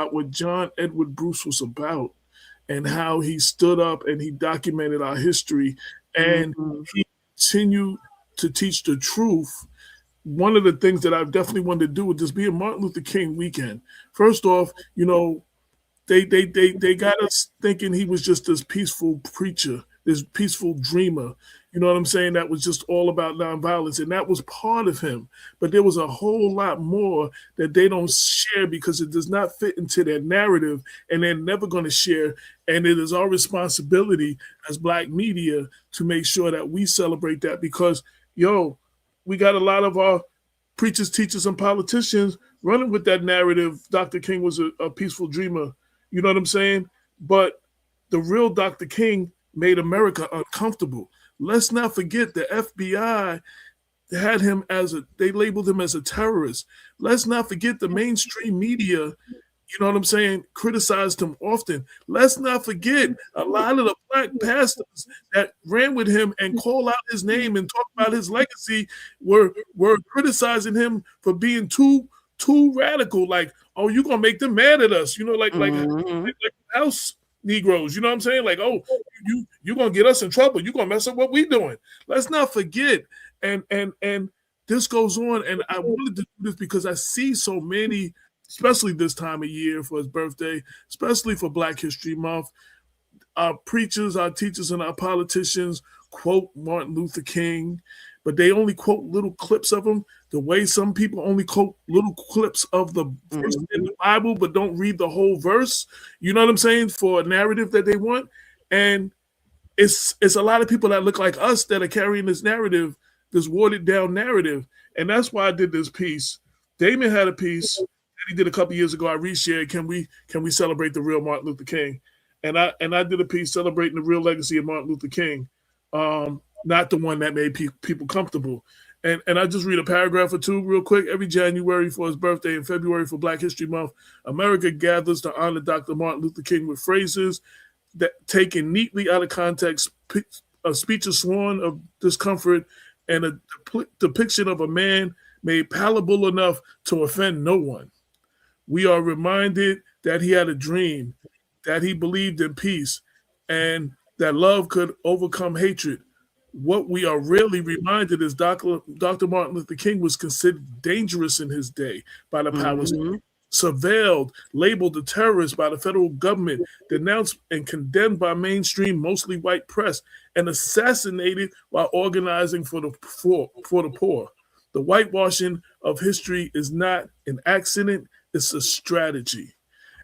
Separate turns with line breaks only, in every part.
what John Edward Bruce was about and how he stood up and he documented our history and
Mm-hmm.
he continued to teach the truth. One of the things that I definitely wanted to do with this being Martin Luther King weekend. First off, they got us thinking he was just this peaceful preacher, this peaceful dreamer. You know what I'm saying? That was just all about nonviolence, and that was part of him. But there was a whole lot more that they don't share because it does not fit into their narrative, and they're never going to share. And it is our responsibility as Black media to make sure that we celebrate that because, we got a lot of our preachers, teachers, and politicians running with that narrative. Dr. King was a peaceful dreamer. You know what I'm saying? But the real Dr. King made America uncomfortable. Let's not forget the FBI had him they labeled him as a terrorist. Let's not forget the mainstream media, you know what I'm saying, criticized him often. Let's not forget a lot of the Black pastors that ran with him and call out his name and talk about his legacy were criticizing him for being too radical. Like, oh, you're gonna make them mad at us, like house Negroes, you know what I'm saying? Like, oh, you're gonna get us in trouble, you're gonna mess up what we doing. Let's not forget. And this goes on, and I wanted to do this because I see so many, especially this time of year for his birthday, especially for Black History Month, our preachers, our teachers, and our politicians quote Martin Luther King, but they only quote little clips of him, the way some people only quote little clips of the verse in the Bible, but don't read the whole verse. You know what I'm saying? For a narrative that they want. And it's a lot of people that look like us that are carrying this narrative, this watered down narrative. And that's why I did this piece. Damon had a piece that he did a couple years ago. I reshared, can we celebrate the real Martin Luther King? And I did a piece celebrating the real legacy of Martin Luther King. Not the one that made people comfortable. And I just read a paragraph or two real quick. Every January for his birthday and February for Black History Month, America gathers to honor Dr. Martin Luther King with phrases that taken neatly out of context, a speech of shorn of discomfort, and a depiction of a man made palatable enough to offend no one. We are reminded that he had a dream, that he believed in peace, and that love could overcome hatred. What we are really reminded is Dr. Martin Luther King was considered dangerous in his day by the powers, surveilled, labeled a terrorist by the federal government, denounced and condemned by mainstream, mostly white press, and assassinated while organizing for the poor. The whitewashing of history is not an accident, it's a strategy.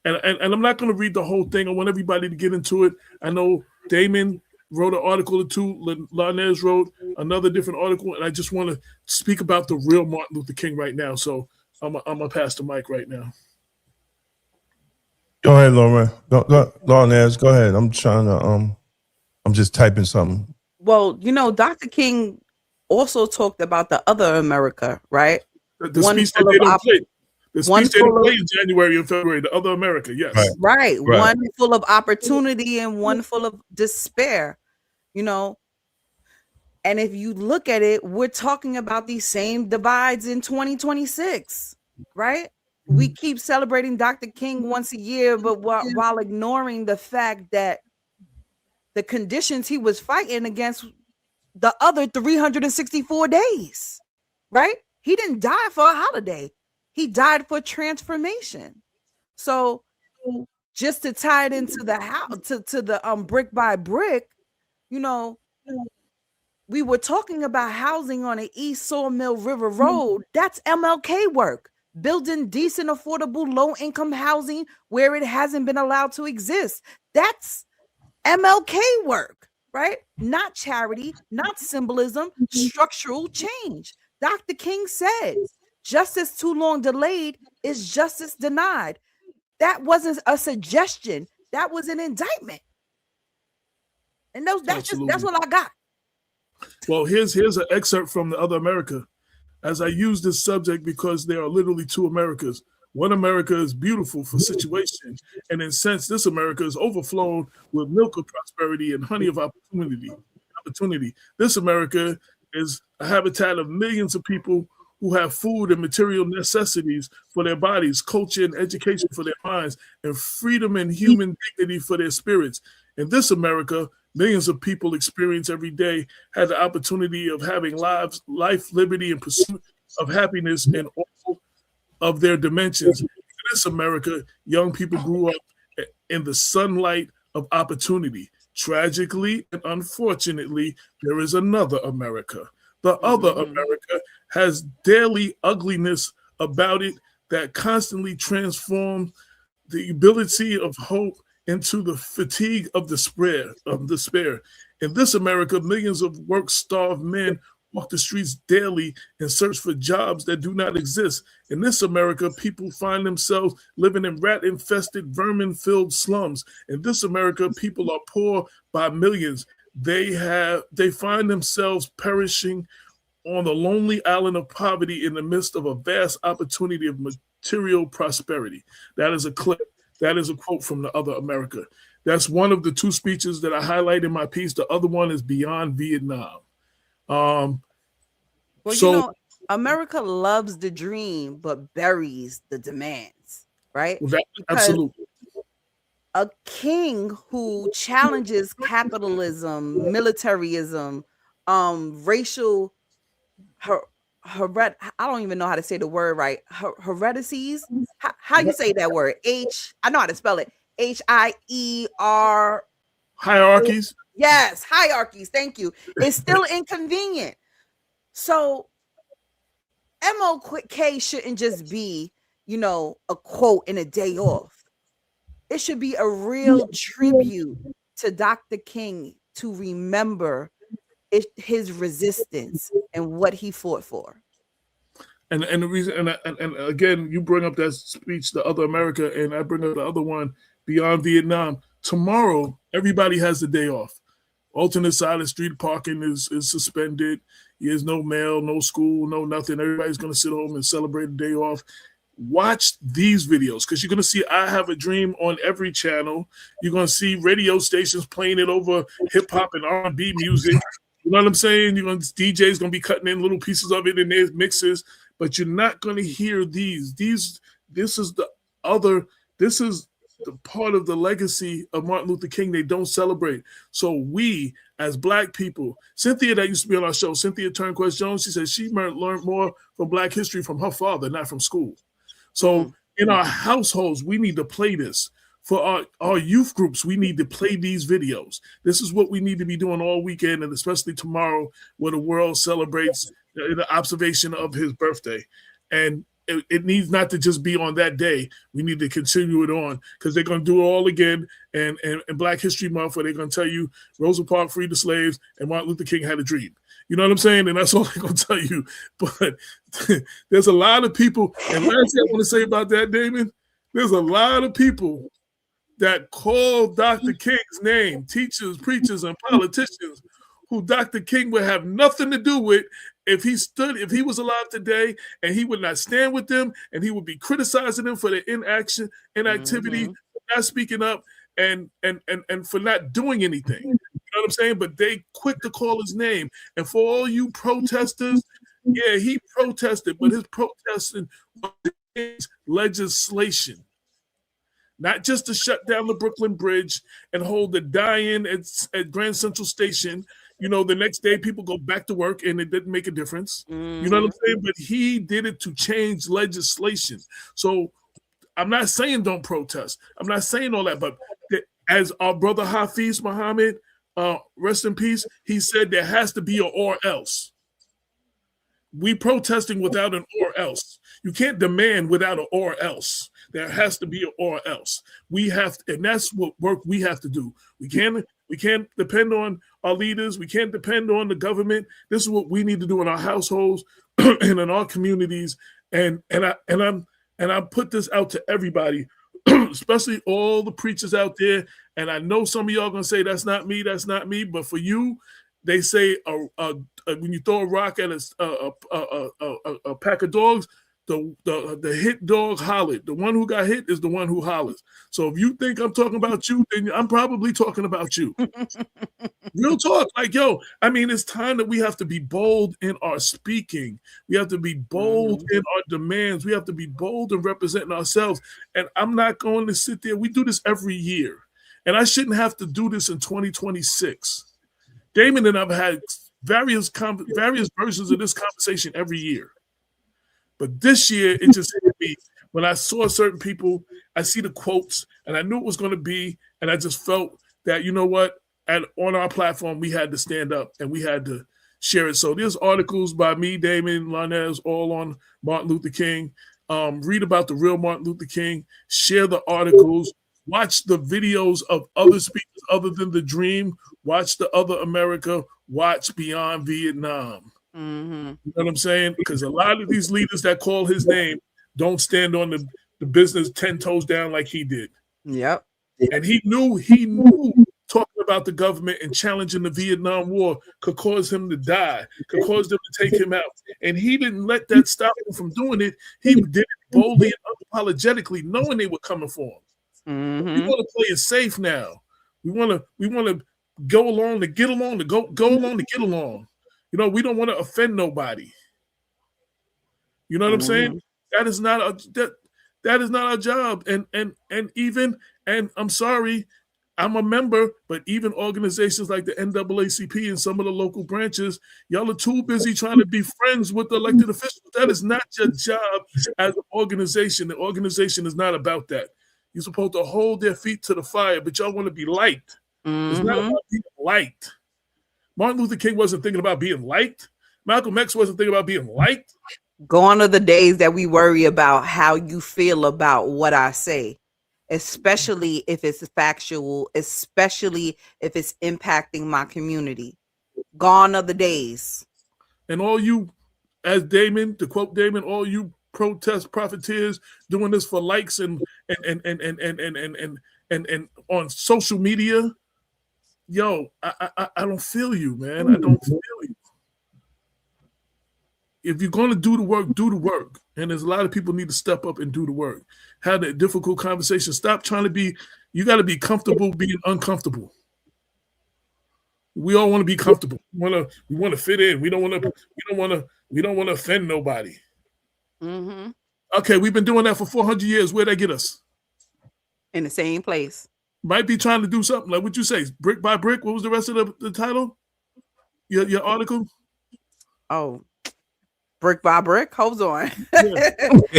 And I'm not going to read the whole thing. I want everybody to get into it. I know Damon wrote an article or two. Larnez wrote another different article. And I just want to speak about the real Martin Luther King right now. So I'm going to pass the mic right now.
Go ahead, Lauren. Larnez, go ahead. I'm trying to, I'm just typing something.
Well, Dr. King also talked about the other America, right?
The speech that they don't play. The speech they don't play in January and February, the other America, yes.
Right. One full of opportunity and one full of despair, And if you look at it, we're talking about these same divides in 2026, right? We keep celebrating Dr. King once a year, but while ignoring the fact that the conditions he was fighting against the other 364 days, right? He didn't die for a holiday. He died for transformation. So just to tie it into the house, to the brick by brick, we were talking about housing on the East Sawmill River Road. That's MLK work. Building decent, affordable, low-income housing where it hasn't been allowed to exist. That's MLK work, right? Not charity, not symbolism, structural change. Dr. King said, justice too long delayed is justice denied. That wasn't a suggestion. That was an indictment. And that's what I got.
Well, here's an excerpt from The Other America. As I use this subject because there are literally two Americas. One America is beautiful for situation, and in sense, this America is overflowed with milk of prosperity and honey of opportunity. This America is a habitat of millions of people who have food and material necessities for their bodies, culture and education for their minds, and freedom and human dignity for their spirits. In this America, millions of people experience every day had the opportunity of having life, liberty, and pursuit of happiness in all of their dimensions. In this America, young people grew up in the sunlight of opportunity. Tragically and unfortunately, there is another America. The other America has daily ugliness about it that constantly transforms the ability of hope into the fatigue of despair. In this America, millions of work-starved men walk the streets daily in search for jobs that do not exist. In this America, people find themselves living in rat-infested, vermin-filled slums. In this America, people are poor by millions. They find themselves perishing on the lonely island of poverty in the midst of a vast opportunity of material prosperity. That is a clip. That is a quote from The Other America. That's one of the two speeches that I highlight in my piece. The other one is Beyond Vietnam.
Well, America loves the dream, but buries the demands, right?
Absolutely.
A king who challenges capitalism, militarism, racial, I don't even know how to say the word right. Heredities. How you say that word? I know how to spell it. HIER.
Hierarchies.
Yes, hierarchies. Thank you. It's still inconvenient. So MLK shouldn't just be, a quote in a day off. It should be a real tribute to Dr. King to remember his resistance and what he fought for.
And the reason, and again, you bring up that speech, The Other America, and I bring up the other one, Beyond Vietnam. Tomorrow, everybody has the day off. Alternate side of street parking is suspended. There's no mail, no school, no nothing. Everybody's going to sit home and celebrate a day off. Watch these videos because you're going to see I Have a Dream on every channel. You're going to see radio stations playing it over hip-hop and R&B music. You know what I'm saying? DJ's going to be cutting in little pieces of it in their mixes, but you're not going to hear these. This is the part of the legacy of Martin Luther King they don't celebrate. So we, as Black people, Cynthia that used to be on our show, Cynthia Turnquest Jones, she said she learned more from Black history from her father, not from school. So in our households, we need to play this. For our youth groups, we need to play these videos. This is what we need to be doing all weekend, and especially tomorrow where the world celebrates the observation of his birthday. And it needs not to just be on that day. We need to continue it on because they're going to do it all again. And Black History Month, where they're going to tell you Rosa Parks freed the slaves and Martin Luther King had a dream. You know what I'm saying? And that's all they're going to tell you. But there's a lot of people. And last thing I want to say about that, Damon, there's a lot of people that call Dr. King's name, teachers, preachers, and politicians who Dr. King would have nothing to do with if he was alive today, and he would not stand with them, and he would be criticizing them for their inactivity, not speaking up, and for not doing anything. You know what I'm saying? But they quick to call his name. And for all you protesters, yeah, he protested, but his protesting was legislation. Not just to shut down the Brooklyn Bridge and hold the die-in at Grand Central Station. You know, the next day people go back to work and it didn't make a difference. You know what I'm saying? But he did it to change legislation. So I'm not saying don't protest. I'm not saying all that. But as our brother Hafiz Muhammad, rest in peace, he said there has to be an or else. We protesting without an or else. You can't demand without an or else. There has to be an or else. We have to, and that's what work we have to do. We can't depend on our leaders. We can't depend on the government. This is what we need to do in our households and in our communities. And I put this out to everybody, especially all the preachers out there. And I know some of y'all gonna say that's not me. But for you, they say when you throw a rock at a pack of dogs, the hit dog hollered. The one who got hit is the one who hollers. So if you think I'm talking about you, then I'm probably talking about you. Real talk. Like, yo, I mean, it's time that we have to be bold in our speaking. We have to be bold in our demands. We have to be bold in representing ourselves. And I'm not going to sit there. We do this every year. And I shouldn't have to do this in 2026. Damon and I've had various versions of this conversation every year. But this year, it just hit me. When I saw certain people, I see the quotes, and I knew it was going to be, and I just felt that, you know what, on our platform, we had to stand up, and we had to share it. So there's articles by me, Damon, Larnez, all on Martin Luther King. Read about the real Martin Luther King. Share the articles. Watch the videos of other speakers other than The Dream. Watch The Other America. Watch Beyond Vietnam.
Mm-hmm.
You know what I'm saying? Because a lot of these leaders that call his name don't stand on the business 10 toes down like he did.
Yep.
And he knew talking about the government and challenging the Vietnam War could cause him to die, could cause them to take him out. And he didn't let that stop him from doing it. He did it boldly and unapologetically, knowing they were coming for him.
Mm-hmm.
We want to play it safe now. We want to go along to get along, to go along to get along. You know, we don't want to offend nobody. You know what I'm saying? That is not our job. And I'm sorry, I'm a member, but even organizations like the NAACP and some of the local branches, y'all are too busy trying to be friends with the elected officials. That is not your job as an organization. The organization is not about that. You're supposed to hold their feet to the fire, but y'all want to be liked. It's not about being liked. Martin Luther King wasn't thinking about being liked. Malcolm X wasn't thinking about being liked.
Gone are the days that we worry about how you feel about what I say, especially if it's factual, especially if it's impacting my community. Gone are the days.
And all you, as Damon, to quote Damon, all you protest profiteers doing this for likes and on social media. Yo, I don't feel you, man. I don't feel you. If you're going to do the work, do the work. And there's a lot of people need to step up and do the work. Have that difficult conversation. Stop trying to be, you got to be comfortable being uncomfortable. We all want to be comfortable. We want to fit in. We don't want to offend nobody.
Mm-hmm.
Okay, we've been doing that for 400 years. Where'd that get us?
In the same place.
Might be trying to do something like what you say, brick by brick. What was the rest of the title? Your article?
Oh, brick by brick. Hold on. Yeah.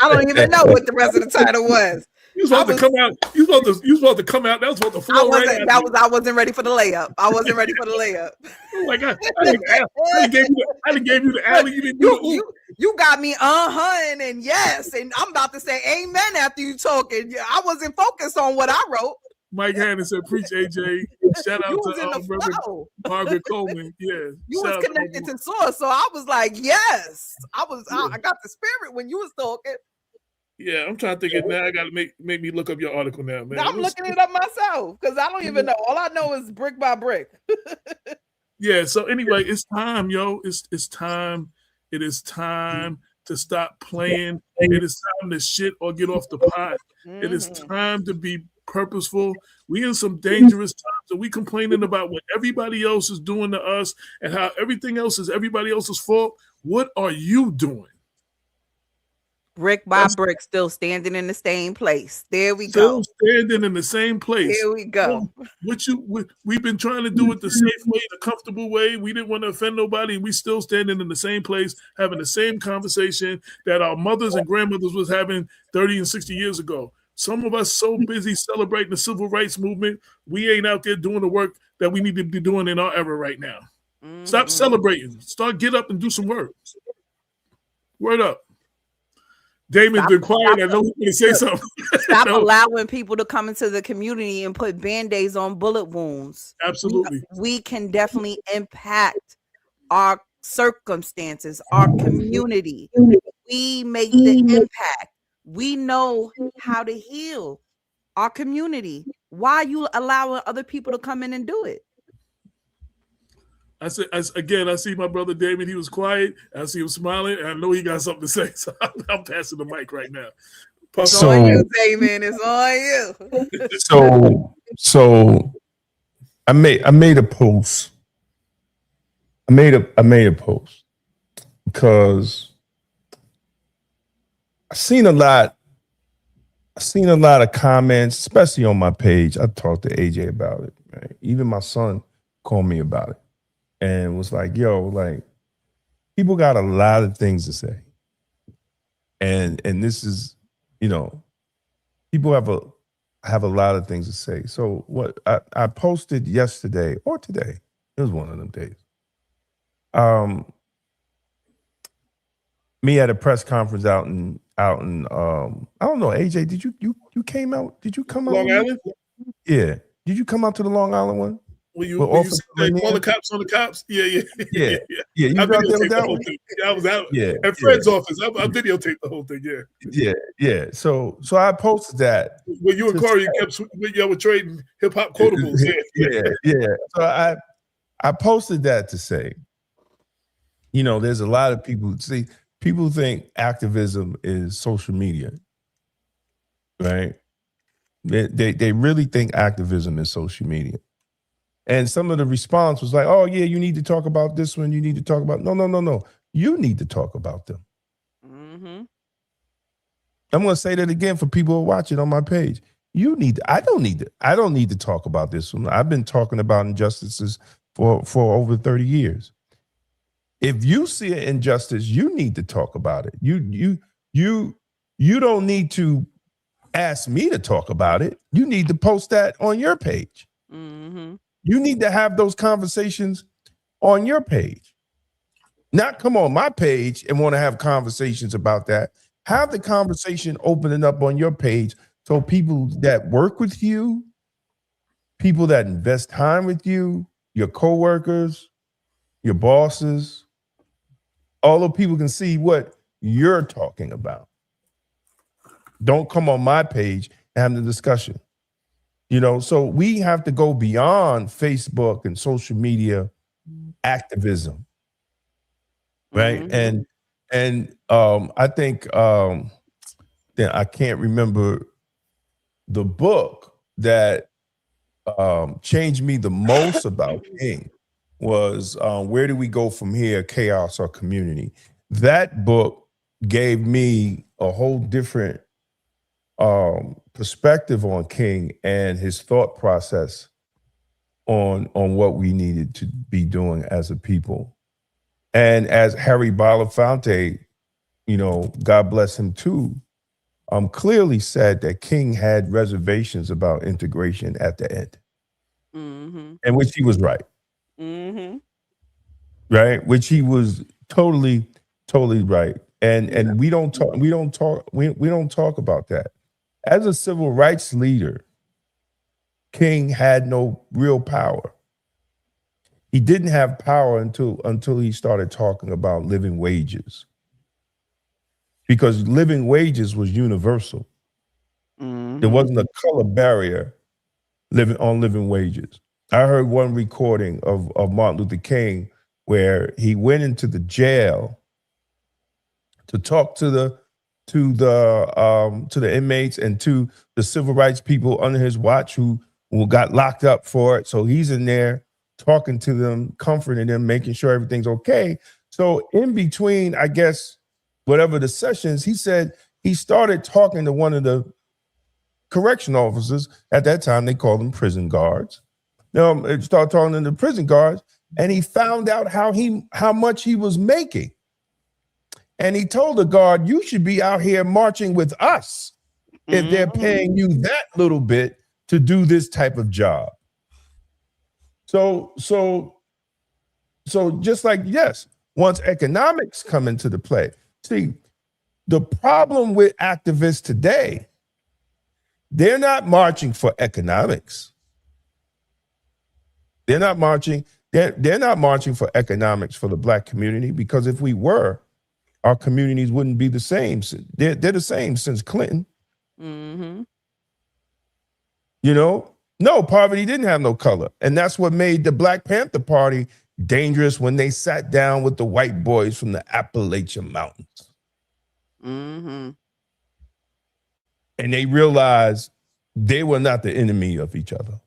I don't even know what the rest of the title was.
You supposed to come out. You supposed to come out. That was supposed to flow right out.
I wasn't ready for the layup. I wasn't ready for the layup.
Oh my God! I didn't gave you the alley.
You got me and yes, and I'm about to say amen after you talking. I wasn't focused on what I wrote.
Mike Hannon said, "Preach, AJ." Shout out to Reverend Margaret Coleman. Yeah,
you was connected to source, so I was like, yes, I got the spirit when you was talking.
Yeah, I'm trying to think it now. I got to make me look up your article now, man.
I'm looking it up myself because I don't even know. All I know is brick by brick.
Yeah. So anyway, it's time, yo. It's time. It is time to stop playing. It is time to shit or get off the pot. It is time to be purposeful. We in some dangerous times, and we complaining about what everybody else is doing to us and how everything else is everybody else's fault. What are you doing?
Brick by brick, still standing in the same place. There we
go.
Still
standing in the same place.
Here we go.
We've been trying to do it the safe way, the comfortable way. We didn't want to offend nobody, and we still standing in the same place, having the same conversation that our mothers and grandmothers was having 30 and 60 years ago. Some of us so busy celebrating the civil rights movement, we ain't out there doing the work that we need to be doing in our era right now. Stop celebrating. Get up and do some work. Word up. Damon's been quiet. I know he's going to say something.
Stop allowing people to come into the community and put Band-Aids on bullet wounds.
Absolutely.
We can definitely impact our circumstances, our community. We make the impact. We know how to heal our community. Why are you allowing other people to come in and do it?
I said, again, I see my brother Damon. He was quiet. I see him smiling, and I know he got something to say. So I'm passing the mic right now.
It's on you, Damon. It's on
you. So I made a post. I made a post because I've seen a lot of comments, especially on my page. I talked to AJ about it. Right? Even my son called me about it and was like, yo, like, people got a lot of things to say. And this is, people have a lot of things to say. So what I posted yesterday or today, it was one of them days. Me at a press conference out in I don't know, AJ, did you came out? Did you come out?
Long Island?
Yeah. Did you come out to the Long Island one?
When you said call the cops on the cops? Yeah.
You
I
out there with
videotaped
that
the whole
one?
thing. I was out
at
Fred's office. I videotaped the whole thing.
Yeah. So I posted that.
When you and Corey kept were trading hip hop quotables.
Yeah. So I posted that to say, there's a lot of people. See, people think activism is social media, right? They really think activism is social media. And some of the response was like, oh, yeah, you need to talk about this one. You need to talk about, no. You need to talk about them.
Mm-hmm.
I'm going to say that again for people who are watching on my page. I don't need to talk about this one. I've been talking about injustices for over 30 years. If you see an injustice, you need to talk about it. You don't need to ask me to talk about it. You need to post that on your page.
Mm-hmm.
You need to have those conversations on your page. Not come on my page and want to have conversations about that. Have the conversation opening up on your page so people that work with you, people that invest time with you, your coworkers, your bosses, all the people can see what you're talking about. Don't come on my page and have the discussion. So we have to go beyond Facebook and social media activism, right?
Mm-hmm.
And I think I can't remember the book that changed me the most about King was Where Do We Go From Here, Chaos or Community? That book gave me a whole different perspective on King and his thought process on what we needed to be doing as a people. And as Harry Belafonte, God bless him too, clearly said that King had reservations about integration at the end.
Mm-hmm.
And which he was right.
Mm-hmm.
Right? Which he was totally right. And we don't talk about that. As a civil rights leader, King had no real power. He didn't have power until he started talking about living wages. Because living wages was universal.
Mm-hmm.
There wasn't a color barrier on living wages. I heard one recording of Martin Luther King where he went into the jail to talk to the inmates and to the civil rights people under his watch who got locked up for it. So he's in there talking to them, comforting them, making sure everything's okay. So in between, I guess, whatever the sessions, he said he started talking to one of the correction officers. At that time, they called them prison guards. He started talking to the prison guards, and he found out how much he was making. And he told the guard, you should be out here marching with us if they're paying you that little bit to do this type of job. So just like, yes, once economics come into the play. See, the problem with activists today, they're not marching for economics. They're not marching for economics for the Black community, because if we were, our communities wouldn't be the same. They're the same since Clinton.
Mm-hmm.
No, poverty didn't have no color. And that's what made the Black Panther Party dangerous when they sat down with the white boys from the Appalachian Mountains.
Mm-hmm.
And they realized they were not the enemy of each other.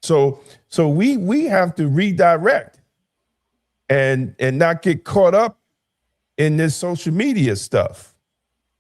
So we have to redirect and not get caught up in this social media stuff.